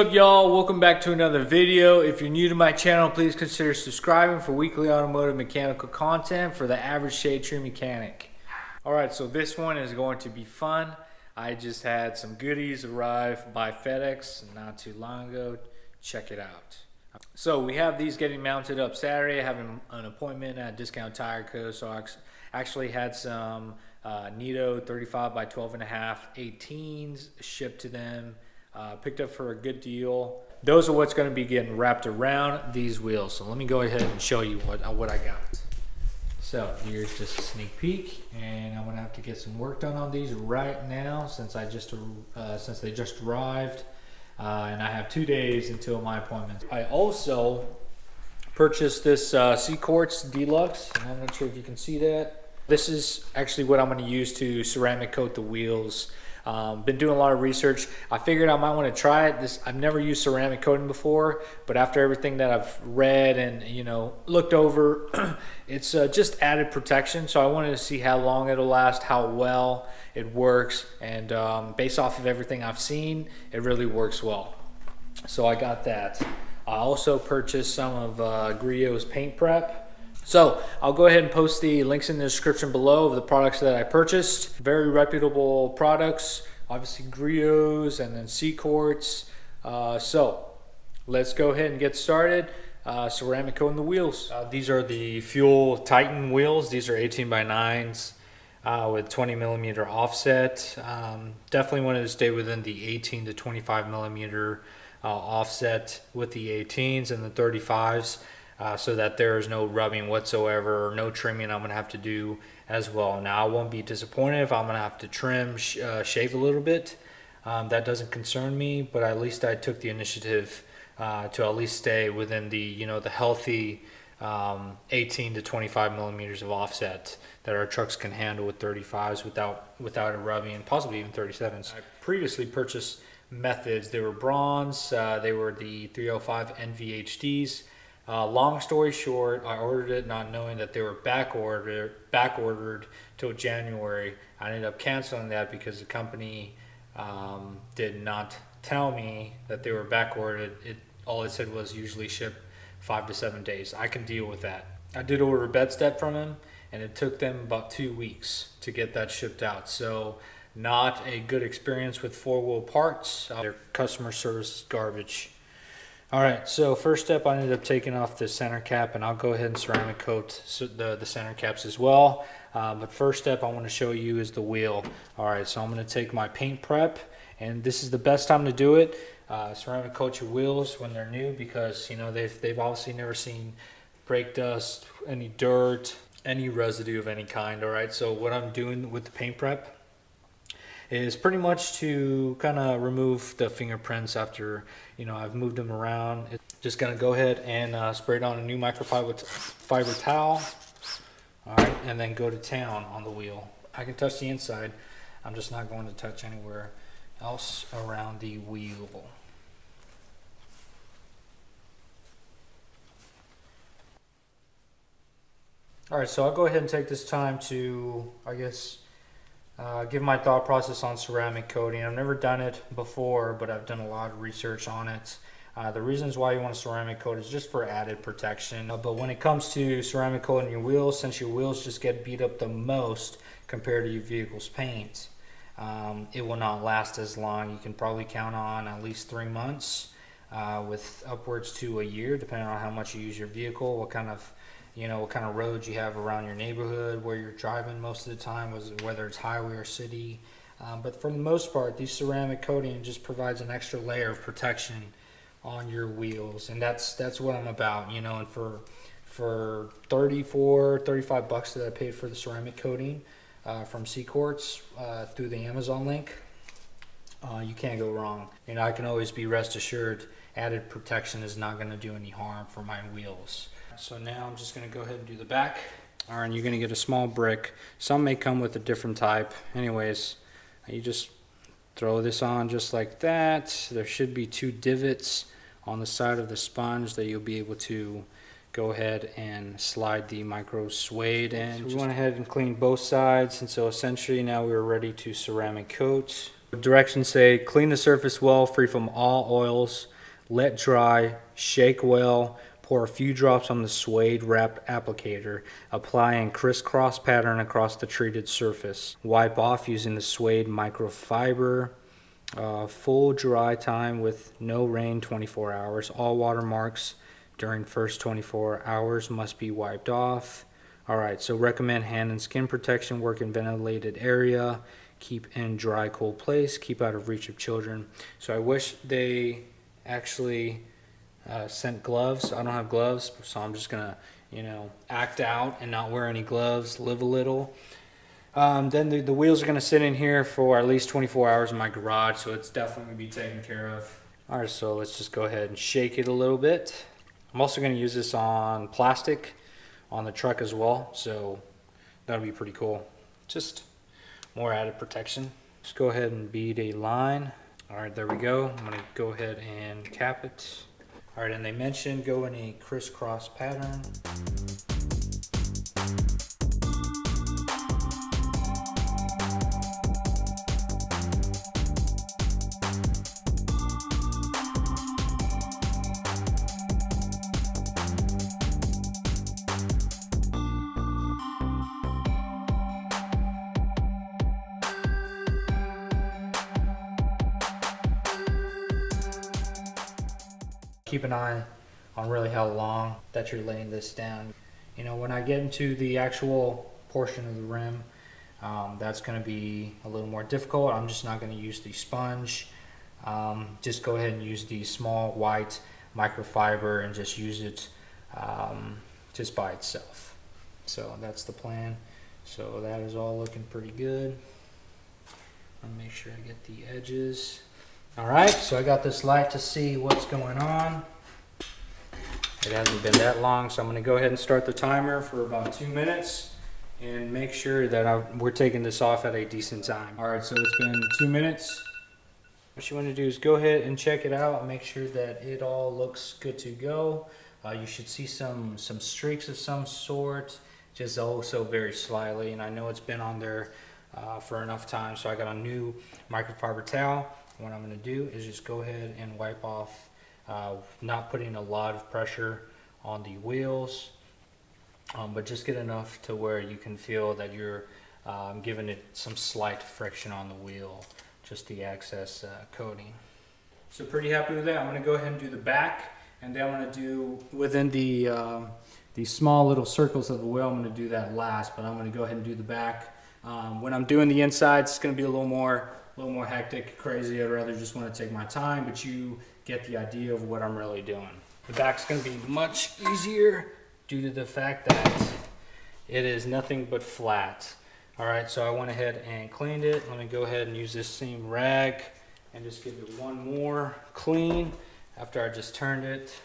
up, y'all? Welcome back to another video. If you're new to my channel, please consider subscribing for weekly automotive mechanical content for the average shade tree mechanic. Alright, so this one is going to be fun. I just had some goodies arrive by FedEx not too long ago. Check it out. So we have these getting mounted up Saturday. I have an appointment at Discount Tire Co. So I actually had some NITTO 35 by 12.5 18s shipped to them. Picked up for a good deal. Those are what's going to be getting wrapped around these wheels. So let me go ahead and show you what I got. So here's just a sneak peek, and I'm going to have to get some work done on these right now since they just arrived, and I have 2 days until my appointment. I also purchased this CQUARTZ DLUX, and I'm not sure if you can see that. This is actually what I'm going to use to ceramic coat the wheels. Been doing a lot of research. I figured I might want to try it. I've never used ceramic coating before, but after everything that I've read and looked over, it's just added protection. So I wanted to see how long it'll last, how well it works, and based off of everything I've seen, it really works well. So I got that. I also purchased some of Grille's paint prep. So I'll go ahead and post the links in the description below of the products that I purchased. Very reputable products, obviously Grille's and then CQUARTZ. So let's go ahead and get started. Ceramic coating the wheels. These are the Fuel Titan wheels. These are 18 by 9s with 20 millimeter offset. Definitely wanted to stay within the 18 to 25 millimeter offset with the 18s and the 35s. So that there is no rubbing whatsoever, no trimming I'm going to have to do as well. Now, I won't be disappointed if I'm going to have to trim, shave a little bit. That doesn't concern me, but at least I took the initiative to at least stay within the, the healthy 18 to 25 millimeters of offset that our trucks can handle with 35s without a rubbing, and possibly even 37s. I previously purchased methods. They were bronze. They were the 305 NVHDs. Long story short, I ordered it not knowing that they were back ordered till January. I ended up canceling that because the company did not tell me that they were back ordered. All it said was usually ship 5 to 7 days. I can deal with that. I did order a bed step from him, and it took them about 2 weeks to get that shipped out. So not a good experience with 4-wheel parts. Their customer service is garbage. Alright, so first step, I ended up taking off the center cap, and I'll go ahead and ceramic coat the center caps as well. But first step I want to show you is the wheel. Alright, so I'm going to take my paint prep, and this is the best time to do it. Ceramic coat your wheels when they're new because they've obviously never seen brake dust, any dirt, any residue of any kind. Alright, so what I'm doing with the paint prep is pretty much to kind of remove the fingerprints after I've moved them around. It's just gonna go ahead and spray it on a new microfiber towel. All right, and then go to town on the wheel. I can touch the inside. I'm just not going to touch anywhere else around the wheel. All right, so I'll go ahead and take this time to, give my thought process on ceramic coating. I've never done it before, but I've done a lot of research on it. The reasons why you want to ceramic coat is just for added protection. But when it comes to ceramic coating your wheels, since your wheels just get beat up the most compared to your vehicle's paint, it will not last as long. You can probably count on at least 3 months with upwards to a year, depending on how much you use your vehicle, what kind of roads you have around your neighborhood, where you're driving most of the time, whether it's highway or city. But for the most part, these ceramic coating just provides an extra layer of protection on your wheels, and that's what I'm about. And for 35 bucks that I paid for the ceramic coating from CQUARTZ through the Amazon link, you can't go wrong. I can always be rest assured added protection is not going to do any harm for my wheels. So now I'm just going to go ahead and do the back. All right, and you're going to get a small brick. Some may come with a different type. Anyways, you just throw this on just like that. There should be 2 divots on the side of the sponge that you'll be able to go ahead and slide the micro suede in. So we went ahead and cleaned both sides, and so essentially now we're ready to ceramic coat. The directions say clean the surface well, free from all oils. let dry, shake well, pour a few drops on the Suede wrap applicator, apply in crisscross pattern across the treated surface. Wipe off using the Suede microfiber. Full dry time with no rain 24 hours. All watermarks during first 24 hours must be wiped off. Alright, so recommend hand and skin protection, work in ventilated area, keep in dry, cool place, keep out of reach of children. So I wish they actually sent gloves. I don't have gloves, so I'm just gonna, act out and not wear any gloves, live a little. Then the wheels are gonna sit in here for at least 24 hours in my garage, so it's definitely gonna be taken care of. Alright, so let's just go ahead and shake it a little bit. I'm also gonna use this on plastic on the truck as well, so that'll be pretty cool. Just more added protection. Just go ahead and bead a line. All right, there we go. I'm gonna go ahead and cap it. All right, and they mentioned go in a crisscross pattern. Keep an eye on really how long that you're laying this down. When I get into the actual portion of the rim, that's going to be a little more difficult. I'm just not going to use the sponge. Just go ahead and use the small white microfiber and just use it just by itself. So that's the plan. So that is all looking pretty good. I'll make sure I get the edges. Alright, so I got this light to see what's going on. It hasn't been that long, so I'm going to go ahead and start the timer for about 2 minutes and make sure that we're taking this off at a decent time. Alright, so it's been 2 minutes. What you want to do is go ahead and check it out and make sure that it all looks good to go. You should see some streaks of some sort, just also very slightly, and I know it's been on there for enough time, so I got a new microfiber towel. What I'm going to do is just go ahead and wipe off, not putting a lot of pressure on the wheels, but just get enough to where you can feel that you're giving it some slight friction on the wheel, just the excess coating. So pretty happy with that. I'm going to go ahead and do the back, and then I'm going to do within the small little circles of the wheel. I'm going to do that last, but I'm going to go ahead and do the back. When I'm doing the insides, it's going to be a little more hectic, crazy. I'd rather just want to take my time, but you get the idea of what I'm really doing. The back's going to be much easier due to the fact that it is nothing but flat. All right, so I went ahead and cleaned it. Let me go ahead and use this same rag and just give it one more clean after I just turned it.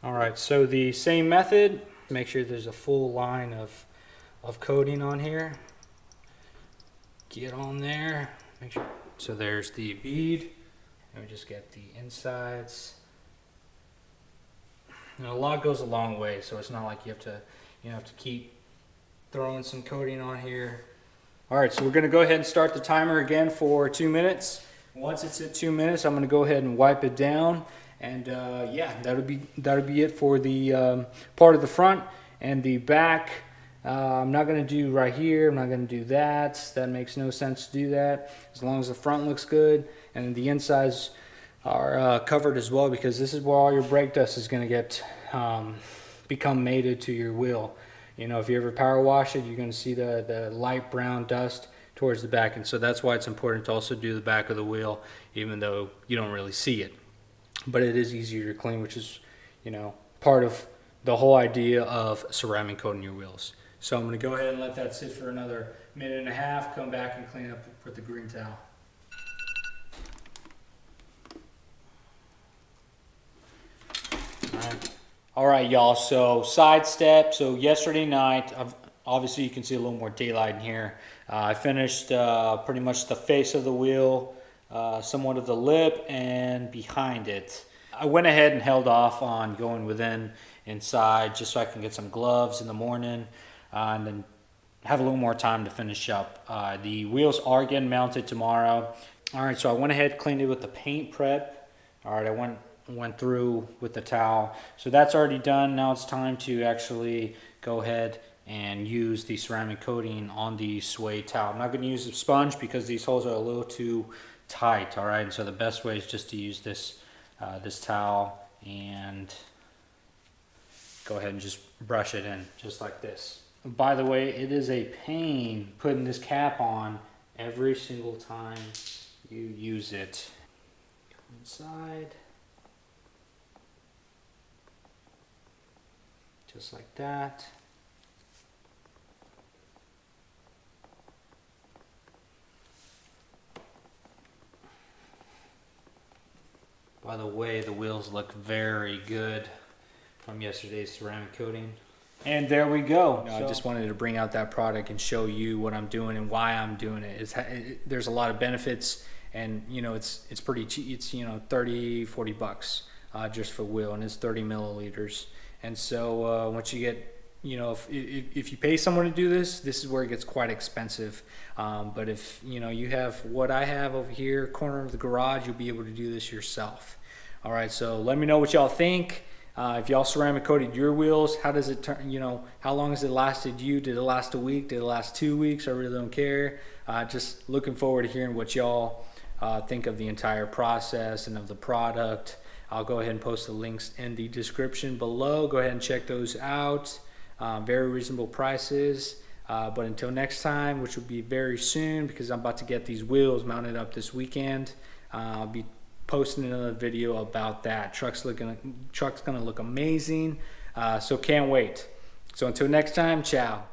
All right, so the same method. Make sure there's a full line of coating on here. Get on there. Make sure. So there's the bead, and we just get the insides. A lot goes a long way, so it's not like you have to keep throwing some coating on here. All right, so we're going to go ahead and start the timer again for 2 minutes. Once it's at 2 minutes, I'm going to go ahead and wipe it down, and yeah, that'll be it for the part of the front and the back. I'm not going to do right here. I'm not going to do that. That makes no sense to do that. As long as the front looks good and the insides are covered as well, because this is where all your brake dust is going to get become mated to your wheel. If you ever power wash it, you're going to see the light brown dust towards the back, and so that's why it's important to also do the back of the wheel, even though you don't really see it. But it is easier to clean, which is part of the whole idea of ceramic coating your wheels. So I'm going to go ahead and let that sit for another minute and a half, come back and clean up with the green towel. All right, y'all, so side step. So yesterday night, obviously you can see a little more daylight in here. I finished pretty much the face of the wheel, somewhat of the lip, and behind it. I went ahead and held off on going inside just so I can get some gloves in the morning. And then have a little more time to finish up. The wheels are getting mounted tomorrow. All right, so I went ahead, cleaned it with the paint prep. All right, I went went through with the towel. So that's already done. Now it's time to actually go ahead and use the ceramic coating on the suede towel. I'm not going to use a sponge because these holes are a little too tight, all right? And so the best way is just to use this this towel and go ahead and just brush it in just like this. By the way, it is a pain putting this cap on every single time you use it. Go inside. Just like that. By the way, the wheels look very good from yesterday's ceramic coating. And there we go. I just wanted to bring out that product and show you what I'm doing and why I'm doing it. There's a lot of benefits, and you know it's pretty cheap. It's 30-40 bucks just for wheel, and it's 30 milliliters. And so once you get, if you pay someone to do this, this is where it gets quite expensive. But if you have what I have over here, corner of the garage, you'll be able to do this yourself. All right, so let me know what y'all think. If y'all ceramic coated your wheels, how does it turn? How long has it lasted you? Did it last a week? Did it last 2 weeks? I really don't care. Just looking forward to hearing what y'all think of the entire process and of the product. I'll go ahead and post the links in the description below. Go ahead and check those out. Very reasonable prices. But until next time, which will be very soon because I'm about to get these wheels mounted up this weekend, I'll be posting another video about that. Truck's gonna look amazing. So can't wait. So until next time, ciao.